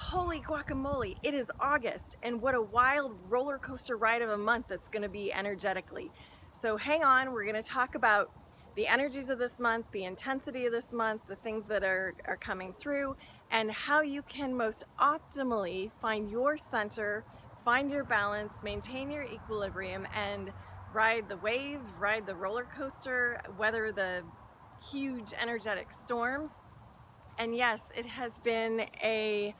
Holy guacamole, it is August, and what a wild roller coaster ride of a month that's going to be energetically. So hang on, we're going to talk about the energies of this month, the intensity of this month, the things that are coming through, and how you can most optimally find your center, find your balance, maintain your equilibrium, and ride the wave, ride the roller coaster, weather the huge energetic storms. And yes, it has been a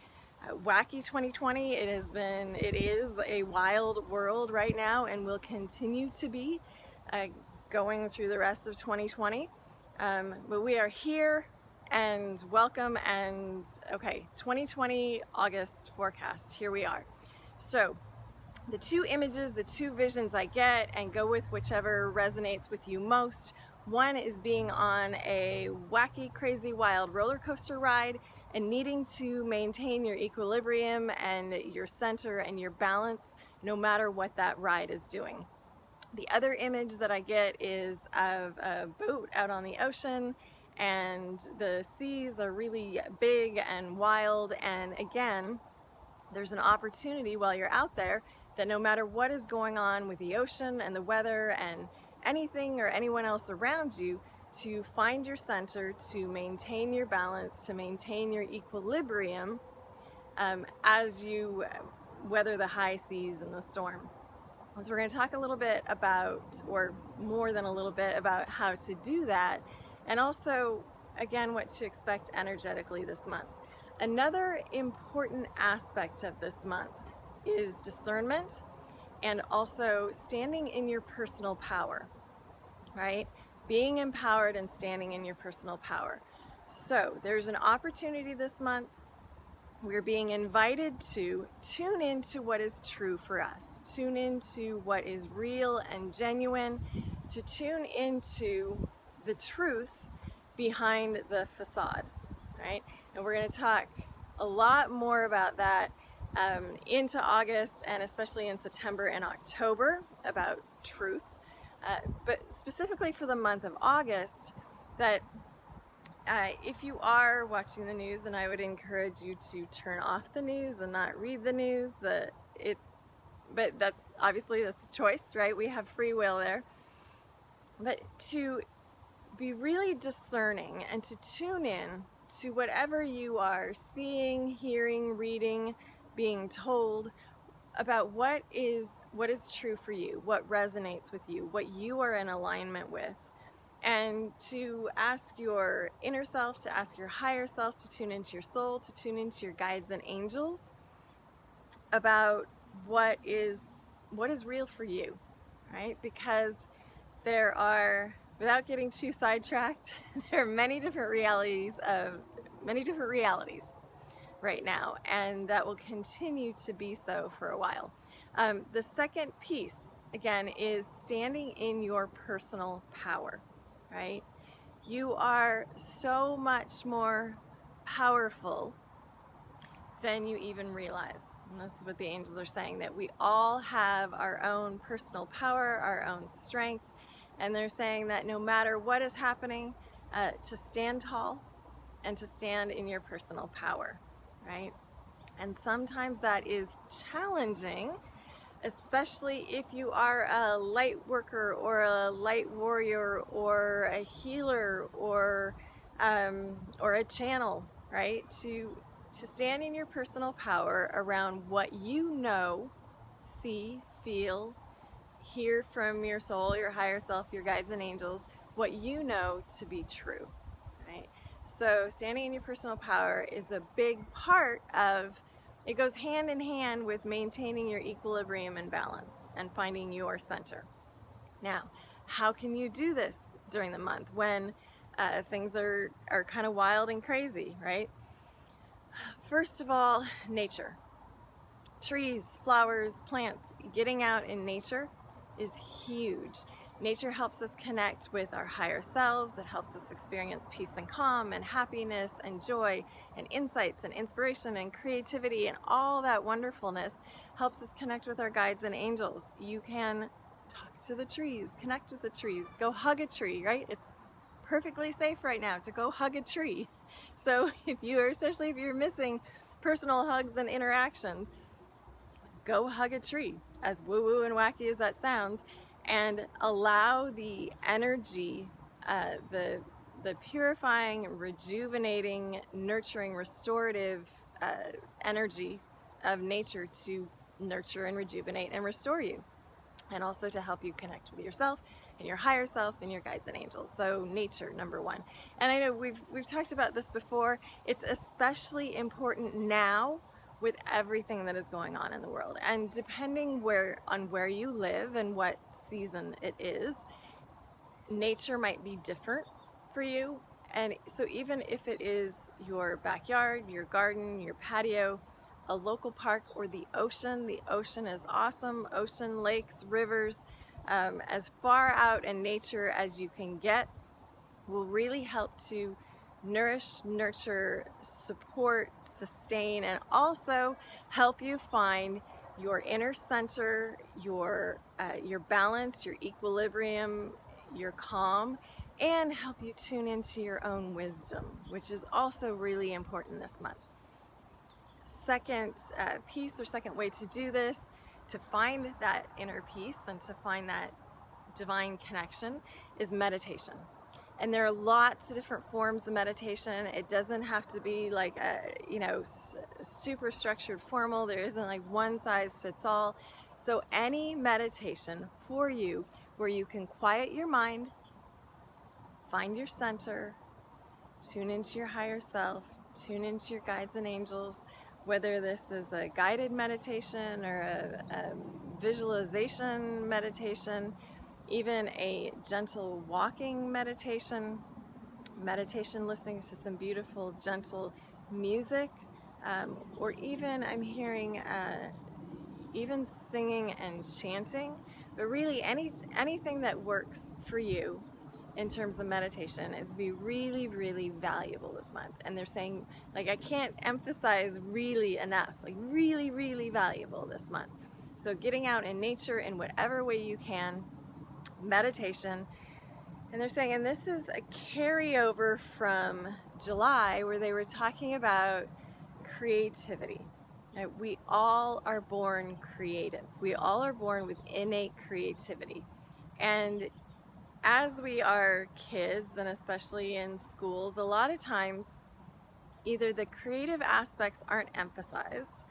wacky 2020. It is a wild world right now, and will continue to be going through the rest of 2020. But we are here, and welcome. And okay, 2020 August forecast. Here we are. So the two images, the two visions I get, and go with whichever resonates with you most. One is being on a wacky, crazy, wild roller coaster ride and needing to maintain your equilibrium and your center and your balance no matter what that ride is doing. The other image that I get is of a boat out on the ocean, and the seas are really big and wild, and again, there's an opportunity while you're out there that no matter what is going on with the ocean and the weather and anything or anyone else around you, to find your center, to maintain your balance, to maintain your equilibrium as you weather the high seas and the storm. So we're going to talk a little bit about, or more than a little bit, about how to do that, and also, again, what to expect energetically this month. Another important aspect of this month is discernment, and also standing in your personal power, right? Being empowered and standing in your personal power. So there's an opportunity this month. We're being invited to tune into what is true for us, tune into what is real and genuine, to tune into the truth behind the facade, right? And we're going to talk a lot more about that into August, and especially in September and October, about truth. But specifically for the month of August, that if you are watching the news, and I would encourage you to turn off the news and not read the news, but that's obviously, that's a choice, right? We have free will there. But to be really discerning and to tune in to whatever you are seeing, hearing, reading, being told about what is true for you, what resonates with you, what you are in alignment with, and to ask your inner self, to ask your higher self, to tune into your soul, to tune into your guides and angels about what is real for you, right? Because there are, without getting too sidetracked, there are many different realities right now, and that will continue to be so for a while. The second piece, again, is standing in your personal power, right? You are so much more powerful than you even realize. And this is what the angels are saying, that we all have our own personal power, our own strength, and they're saying that no matter what is happening, to stand tall and to stand in your personal power, right? And sometimes that is challenging, especially if you are a light worker or a light warrior or a healer or a channel, right? To stand in your personal power around what you know, see, feel, hear from your soul, your higher self, your guides and angels, what you know to be true, right? So standing in your personal power is a big part of, it goes hand in hand with maintaining your equilibrium and balance and finding your center. Now, how can you do this during the month when things are kind of wild and crazy, right? First of all, nature. Trees, flowers, plants, getting out in nature is huge. Nature helps us connect with our higher selves. It helps us experience peace and calm and happiness and joy and insights and inspiration and creativity, and all that wonderfulness helps us connect with our guides and angels. You can talk to the trees, connect with the trees, go hug a tree, right? It's perfectly safe right now to go hug a tree. So especially if you're missing personal hugs and interactions, go hug a tree, as woo-woo and wacky as that sounds, and allow the energy, the purifying, rejuvenating, nurturing, restorative energy of nature to nurture and rejuvenate and restore you, and also to help you connect with yourself and your higher self and your guides and angels. So nature, number one. And I know we've talked about this before. It's especially important now with everything that is going on in the world. And depending on where you live and what season it is, nature might be different for you. And so even if it is your backyard, your garden, your patio, a local park, or the ocean is awesome. Ocean, lakes, rivers, as far out in nature as you can get will really help to nourish, nurture, support, sustain, and also help you find your inner center, your balance, your equilibrium, your calm, and help you tune into your own wisdom, which is also really important this month. Second piece or second way to do this, to find that inner peace and to find that divine connection, is meditation. And there are lots of different forms of meditation. It doesn't have to be like a, super structured formal. There isn't like one size fits all. So any meditation for you where you can quiet your mind, find your center, tune into your higher self, tune into your guides and angels, whether this is a guided meditation or a visualization meditation, even a gentle walking meditation, listening to some beautiful, gentle music, or even I'm hearing even singing and chanting, but really anything that works for you in terms of meditation is be really, really valuable this month. And they're saying, like, I can't emphasize really enough, like really, really valuable this month. So getting out in nature in whatever way you can, meditation. And they're saying, and this is a carryover from July where they were talking about creativity. Right? We all are born creative. We all are born with innate creativity. And as we are kids, and especially in schools, a lot of times either the creative aspects aren't emphasized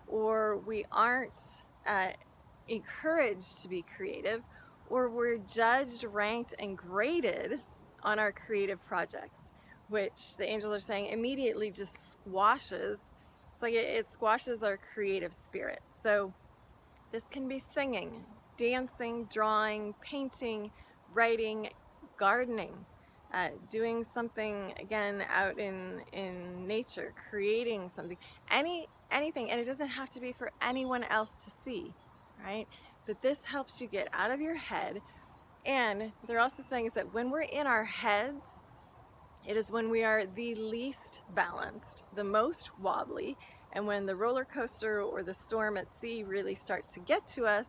or we aren't encouraged to be creative, or we're judged, ranked, and graded on our creative projects, which the angels are saying immediately just squashes. It's like it squashes our creative spirit. So this can be singing, dancing, drawing, painting, writing, gardening, doing something again out in nature, creating something, anything, and it doesn't have to be for anyone else to see, right? But this helps you get out of your head. And they're also saying is that when we're in our heads, it is when we are the least balanced, the most wobbly, and when the roller coaster or the storm at sea really starts to get to us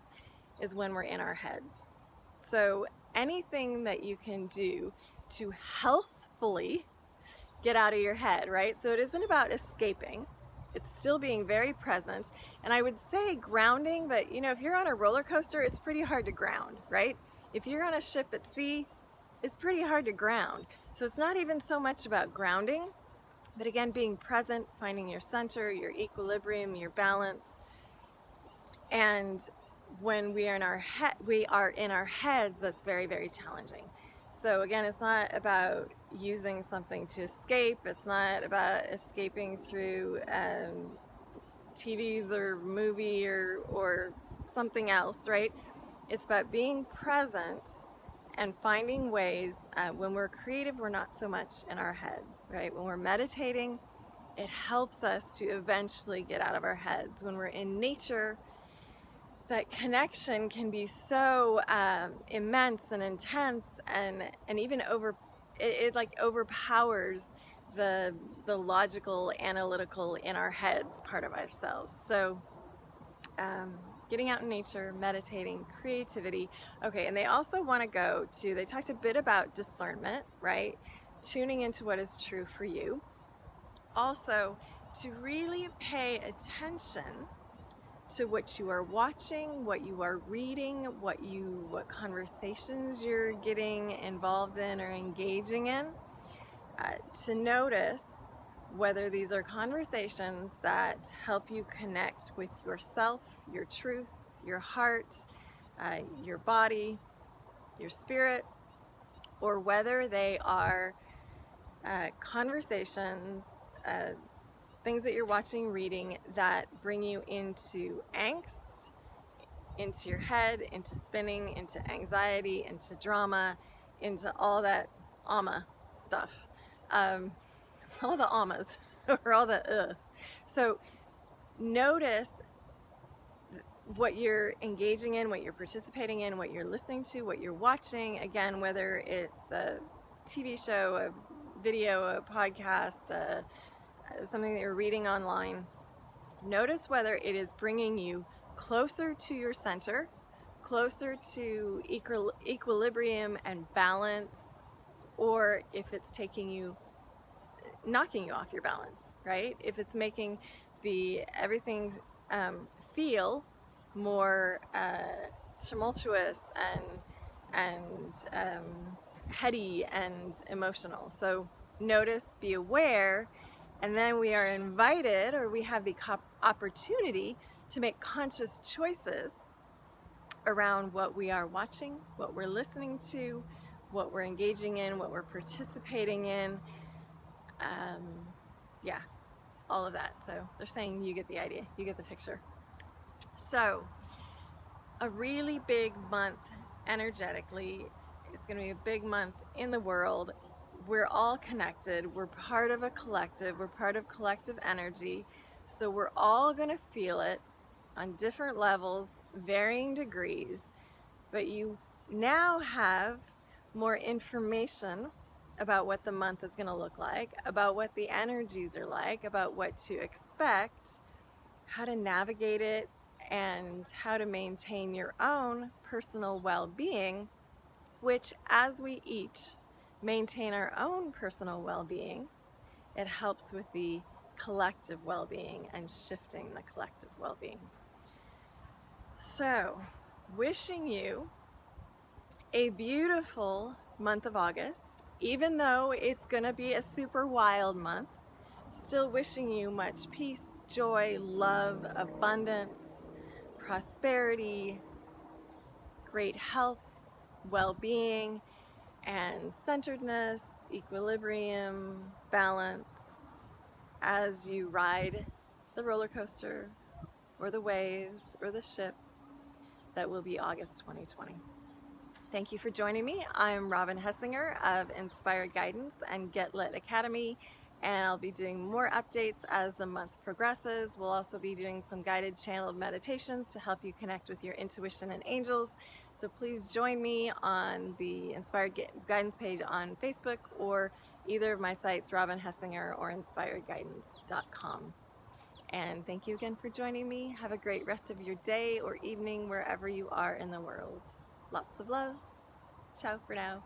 is when we're in our heads. So anything that you can do to healthfully get out of your head, right? So it isn't about escaping. It's still being very present. And I would say grounding, but if you're on a roller coaster, it's pretty hard to ground, right? If you're on a ship at sea, it's pretty hard to ground. So it's not even so much about grounding, but again, being present, finding your center, your equilibrium, your balance. And when we are in our heads, that's very, very challenging. So again, it's not about using something to escape. It's not about escaping through TVs or movie or something else, right? It's about being present and finding ways. When we're creative, we're not so much in our heads, right? When we're meditating, it helps us to eventually get out of our heads. When we're in nature, that connection can be so immense and intense, and even it like overpowers the logical, analytical in our heads part of ourselves. So getting out in nature, meditating, creativity. Okay, and they also want to they talked a bit about discernment, right? Tuning into what is true for you. Also, to really pay attention to what you are watching, what you are reading, what conversations you're getting involved in or engaging in, to notice whether these are conversations that help you connect with yourself, your truth, your heart, your body, your spirit, or whether they are conversations, things that you're watching, reading that bring you into angst, into your head, into spinning, into anxiety, into drama, into all that ama stuff. All the amas or all the uhs. So notice what you're engaging in, what you're participating in, what you're listening to, what you're watching. Again, whether it's a TV show, a video, a podcast, something that you're reading online. Notice whether it is bringing you closer to your center, closer to equilibrium and balance, or if it's knocking you off your balance, right? If it's making everything feel more tumultuous and heady and emotional. So notice, be aware, and then we are invited, or we have the opportunity to make conscious choices around what we are watching, what we're listening to, what we're engaging in, what we're participating in. Yeah, all of that. So they're saying you get the idea, you get the picture. So a really big month energetically. It's going to be a big month in the world. We're all connected. We're part of a collective. We're part of collective energy. So we're all going to feel it on different levels, varying degrees. But you now have more information about what the month is going to look like, about what the energies are like, about what to expect, how to navigate it, and how to maintain your own personal well-being, which, as we each maintain our own personal well-being, it helps with the collective well-being and shifting the collective well-being. So, wishing you a beautiful month of August, even though it's going to be a super wild month. Still wishing you much peace, joy, love, abundance, prosperity, great health, well-being, and centeredness, equilibrium, balance as you ride the roller coaster or the waves or the ship that will be August 2020. Thank you for joining me. I'm Robin Hessinger of Inspired Guidance and Get Lit Academy, and I'll be doing more updates as the month progresses. We'll also be doing some guided channeled meditations to help you connect with your intuition and angels. So please join me on the Inspired Guidance page on Facebook or either of my sites, Robin Hessinger or inspiredguidance.com. And thank you again for joining me. Have a great rest of your day or evening wherever you are in the world. Lots of love. Ciao for now.